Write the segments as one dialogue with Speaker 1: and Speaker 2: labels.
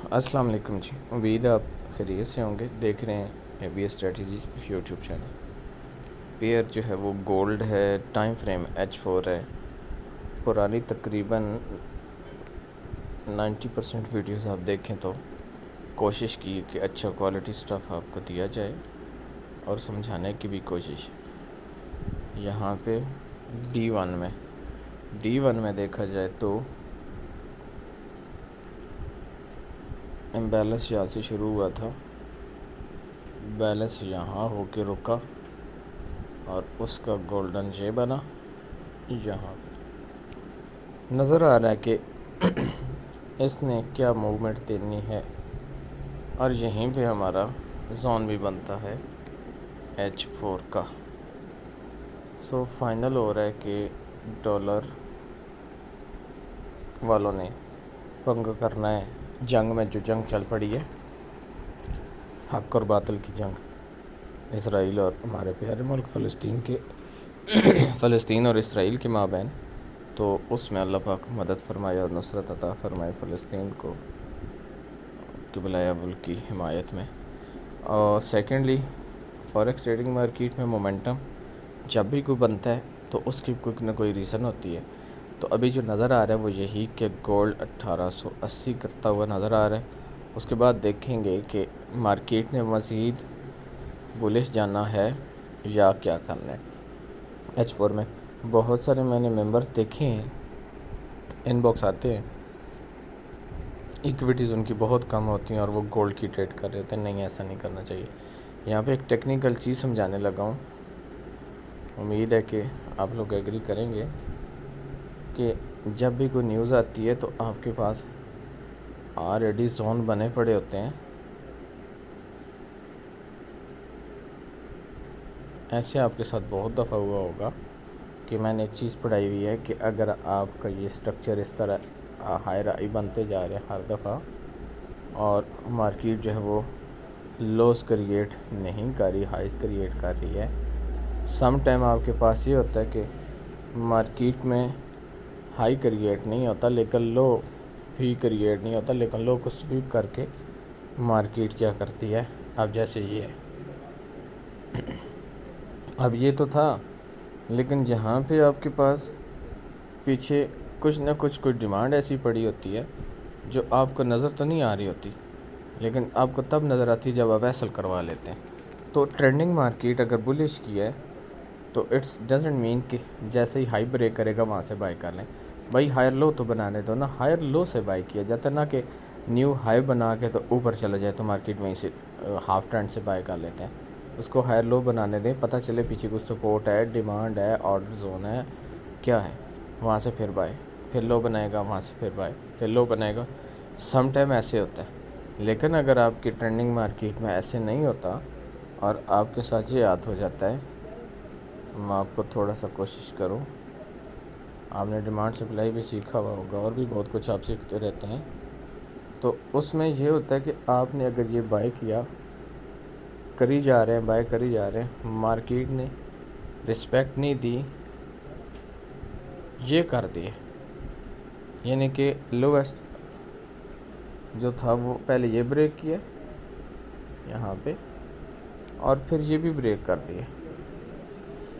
Speaker 1: अस्सलाम वालेकुम जी। उम्मीद है आप खैरियत से होंगे। देख रहे हैं ABS strategies YouTube channel. Pair जो है वो गोल्ड है, टाइम फ्रेम H4 है। पुरानी तकरीबन 90% वीडियोस आप देखें तो कोशिश की कि अच्छा क्वालिटी स्टफ़ आपको दिया जाए और समझाने की भी कोशिश है। यहाँ पे D1 में देखा जाए तो इम्बैलेंस यहाँ से शुरू हुआ था, बैलेंस यहाँ होके रुका और उसका गोल्डन जे बना। यहाँ नज़र आ रहा है कि इसने क्या मूवमेंट देनी है और यहीं पे हमारा जोन भी बनता है H4 का। सो फाइनल हो रहा है कि डॉलर वालों ने पंगा करना है। जंग में जो जंग चल पड़ी है, हक और बातिल की जंग, इसराइल और हमारे प्यारे मुल्क फ़लस्तीन के फ़लस्तीन और इसराइल के माबैन, तो उसमें अल्लाह पाक मदद फरमाए और नुसरत अता फरमाए फ़लस्तीन को किबला अव्वल की हिमायत में। और सेकेंडली, फॉरेक्स ट्रेडिंग मार्केट में मोमेंटम जब भी कोई बनता है तो उसकी कोई ना कोई रीज़न होती है। तो अभी जो नज़र आ रहा है वो यही कि गोल्ड 1880 करता हुआ नज़र आ रहा है। उसके बाद देखेंगे कि मार्केट ने मज़ीद बुलिश जाना है या क्या करना है। H4 में बहुत सारे मैंने मेंबर्स देखे हैं, इनबॉक्स आते हैं, इक्विटीज़ उनकी बहुत कम होती हैं और वो गोल्ड की ट्रेड कर रहे होते हैं। नहीं, ऐसा नहीं करना चाहिए। यहाँ पे एक टेक्निकल चीज़ समझाने लगा हूँ, उम्मीद है कि आप लोग एग्री करेंगे कि जब भी कोई न्यूज़ आती है तो आपके पास ऑलरेडी जोन बने पड़े होते हैं। ऐसे आपके साथ बहुत दफ़ा हुआ होगा कि मैंने एक चीज़ पढ़ाई हुई है कि अगर आपका ये स्ट्रक्चर इस तरह हायर हाई बनते जा रहे हैं हर दफ़ा और मार्केट जो है वो लोस क्रिएट नहीं कर रही, हाइस क्रिएट कर रही है, सम टाइम आपके पास ये होता है कि मार्केट में हाई क्रिएट नहीं होता लेकिन लो भी क्रिएट नहीं होता, लेकिन लो को स्वीप करके मार्केट क्या करती है। अब जैसे ये अब ये तो था, लेकिन जहाँ पे आपके पास पीछे कुछ ना कुछ कोई डिमांड ऐसी पड़ी होती है जो आपको नज़र तो नहीं आ रही होती, लेकिन आपको तब नज़र आती है जब आप ऐसल करवा लेते हैं। तो ट्रेंडिंग मार्केट अगर बुलिश की है तो इट्स डजेंट मीन कि जैसे ही हाई ब्रेक करेगा वहाँ से बाय कर लें। भाई हायर लो तो बनाने दो ना, हायर लो से बाय किया जाता है ना कि न्यू हाई बना के तो ऊपर चला जाए तो मार्केट में इसे हाफ ट्रेंड से बाय कर लेते हैं। उसको हायर लो बनाने दें, पता चले पीछे कुछ सपोर्ट है, डिमांड है, ऑर्डर जोन है, क्या है, वहाँ से फिर बाय, फिर लो बनाएगा, वहाँ से फिर बाय, फिर लो बनाएगा। सम टाइम ऐसे होता है। लेकिन अगर आपकी ट्रेंडिंग मार्केट में ऐसे नहीं होता और आपके साथ ये याद हो जाता है, मैं आपको थोड़ा सा कोशिश करूं, आपने डिमांड सप्लाई भी सीखा हुआ होगा और भी बहुत कुछ आप सीखते रहते हैं। तो उसमें ये होता है कि आपने अगर ये बाय किया, करी जा रहे हैं, बाय करी जा रहे हैं, मार्केट ने रिस्पेक्ट नहीं दी, ये कर दिए, यानी कि लोवेस्ट जो था वो पहले ये ब्रेक किया यहाँ पे और फिर ये भी ब्रेक कर दिए।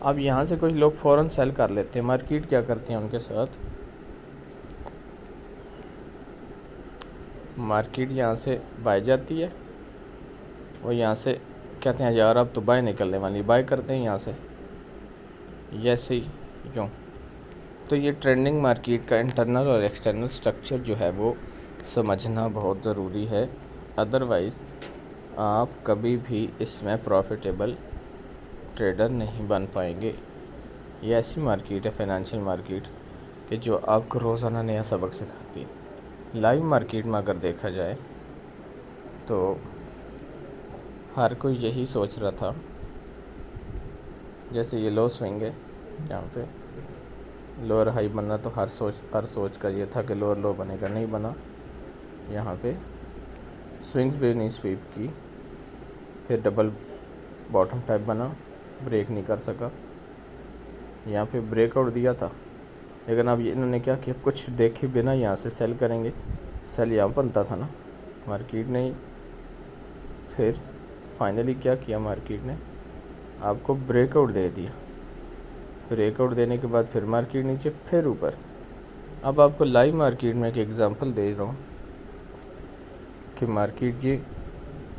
Speaker 1: अब यहाँ से कुछ लोग फ़ौरन सेल कर लेते हैं। मार्केट क्या करती है उनके साथ, मार्केट यहाँ से बाय जाती है और यहाँ से कहते हैं यार अब तो बाय निकलने वाली, बाय करते हैं यहाँ से, जैसे ही यूँ। तो ये ट्रेंडिंग मार्केट का इंटरनल और एक्सटर्नल स्ट्रक्चर जो है वो समझना बहुत ज़रूरी है। अदरवाइज़ आप कभी भी इसमें प्रॉफिटेबल ट्रेडर नहीं बन पाएंगे। ये ऐसी मार्केट है, फाइनेंशियल मार्केट, कि जो आपको रोज़ाना नया सबक सिखाती है। लाइव मार्केट में अगर देखा जाए तो हर कोई यही सोच रहा था, जैसे ये लो स्विंग है, यहाँ पे लोअर हाई बनना, तो हर सोच का ये था कि लोअर लो बनेगा, नहीं बना। यहाँ पे स्विंग्स भी नहीं स्वीप की, फिर डबल बॉटम टाइप बना, ब्रेक नहीं कर सका। यहाँ पे ब्रेकआउट दिया था, लेकिन अब इन्होंने क्या किया, कुछ देखे बिना यहाँ से सेल करेंगे। सेल यहाँ बनता था ना, मार्केट ने फिर फाइनली क्या किया, मार्केट ने आपको ब्रेकआउट दे दिया। ब्रेकआउट देने के बाद फिर मार्केट नीचे, फिर ऊपर। अब आपको लाइव मार्केट में एक एग्जांपल दे रहा हूँ कि मार्केट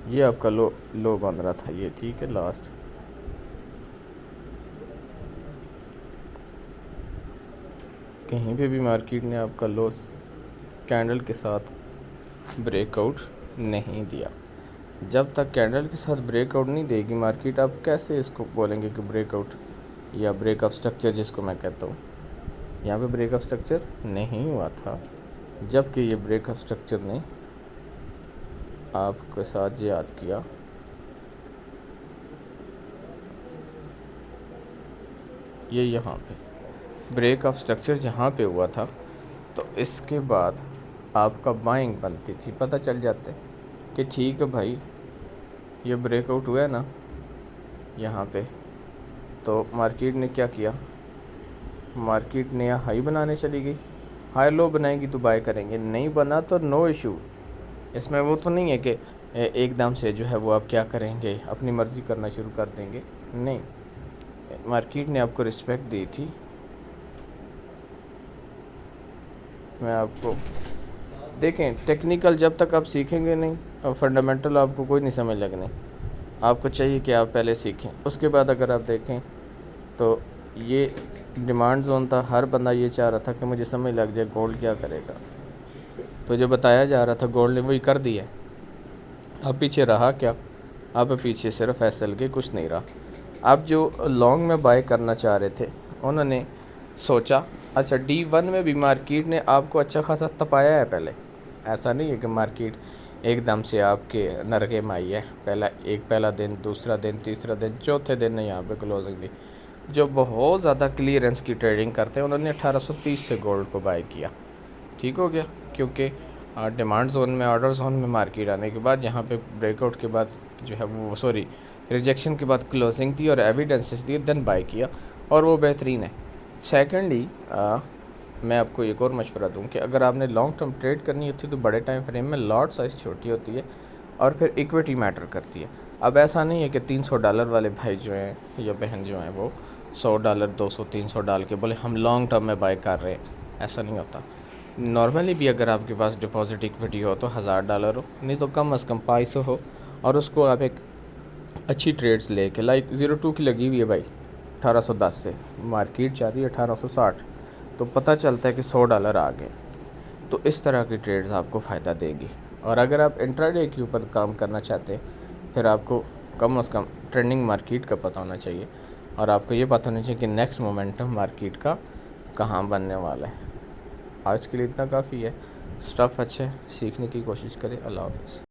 Speaker 1: ये आपका लो बन रहा था, ये ठीक है। लास्ट कहीं पे भी मार्केट ने आपका लो कैंडल के साथ ब्रेकआउट नहीं दिया। जब तक कैंडल के साथ ब्रेकआउट नहीं देगी मार्केट, आप कैसे इसको बोलेंगे कि ब्रेकआउट या ब्रेकअप स्ट्रक्चर जिसको मैं कहता हूँ। यहाँ पे ब्रेकअप स्ट्रक्चर नहीं हुआ था, जबकि ये ब्रेकअप स्ट्रक्चर ने आपके साथ याद किया ये यहाँ पे ब्रेकअप स्ट्रक्चर जहाँ पे हुआ था, तो इसके बाद आपका बाइंग बनती थी। पता चल जाता है कि ठीक है भाई, ये ब्रेकआउट हुआ है ना यहाँ पे, तो मार्केट ने क्या किया, मार्केट ने यहाँ हाई बनाने चली गई। हाई लो बनाएगी तो बाय करेंगे, नहीं बना तो नो इशू। इसमें वो तो नहीं है कि एकदम से जो है वो आप क्या करेंगे, अपनी मर्ज़ी करना शुरू कर देंगे। नहीं, मार्केट ने आपको रिस्पेक्ट दी थी। मैं आपको देखें, टेक्निकल जब तक आप सीखेंगे नहीं और फंडामेंटल आपको कोई नहीं समझ लगने। आपको चाहिए कि आप पहले सीखें, उसके बाद अगर आप देखें तो ये डिमांड जोन था। हर बंदा ये चाह रहा था कि मुझे समझ लग जाए गोल्ड क्या करेगा, तो जो बताया जा रहा था गोल्ड ने वही कर दिया। अब पीछे रहा क्या, अब पीछे सिर्फ एसएल के, कुछ नहीं रहा। अब जो लॉन्ग में बाय करना चाह रहे थे उन्होंने सोचा अच्छा D1 में भी मार्केट ने आपको अच्छा खासा तपाया है पहले। ऐसा नहीं है कि मार्केट एकदम से आपके नरके में आई है। पहला दिन, दूसरा दिन, तीसरा दिन, चौथे दिन ने यहाँ पे क्लोजिंग दी। जो बहुत ज़्यादा क्लियरेंस की ट्रेडिंग करते हैं उन्होंने 1830 से गोल्ड को बाय किया। ठीक हो गया, क्योंकि डिमांड जोन में, ऑर्डर जोन में मार्केट आने के बाद यहाँ पे ब्रेकआउट के बाद जो है वो रिजेक्शन के बाद क्लोजिंग दी और एविडेंसेस दिए, देन बाय किया, और वो बेहतरीन है। सेकेंडली मैं आपको एक और मशवरा दूं कि अगर आपने लॉन्ग टर्म ट्रेड करनी होती है तो बड़े टाइम फ्रेम में लॉट साइज़ छोटी होती है और फिर इक्विटी मैटर करती है। अब ऐसा नहीं है कि $300 वाले भाई जो हैं या बहन जो हैं वो $100, 200, 300 डाल के बोले हम लॉन्ग टर्म में बाय कर रहे हैं। ऐसा नहीं होता। नॉर्मली भी अगर आपके पास डिपॉजिट इक्विटी हो तो $1000 हो, नहीं तो कम अज़ कम 500 हो, और उसको आप एक अच्छी ट्रेड्स लेके, लाइक 02 की लगी हुई है भाई 1810 से, मार्केट जा रही है 1860, तो पता चलता है कि $100 आ गए। तो इस तरह की ट्रेड्स आपको फ़ायदा देगी। और अगर आप इंट्राडे के ऊपर काम करना चाहते हैं फिर आपको कम से कम ट्रेंडिंग मार्केट का पता होना चाहिए, और आपको ये पता होना चाहिए कि नेक्स्ट मोमेंटम मार्केट का कहाँ बनने वाला है। आज के लिए इतना काफ़ी है। स्टफ़ अच्छा है, सीखने की कोशिश करें। अल्लाह हाफ़िज़।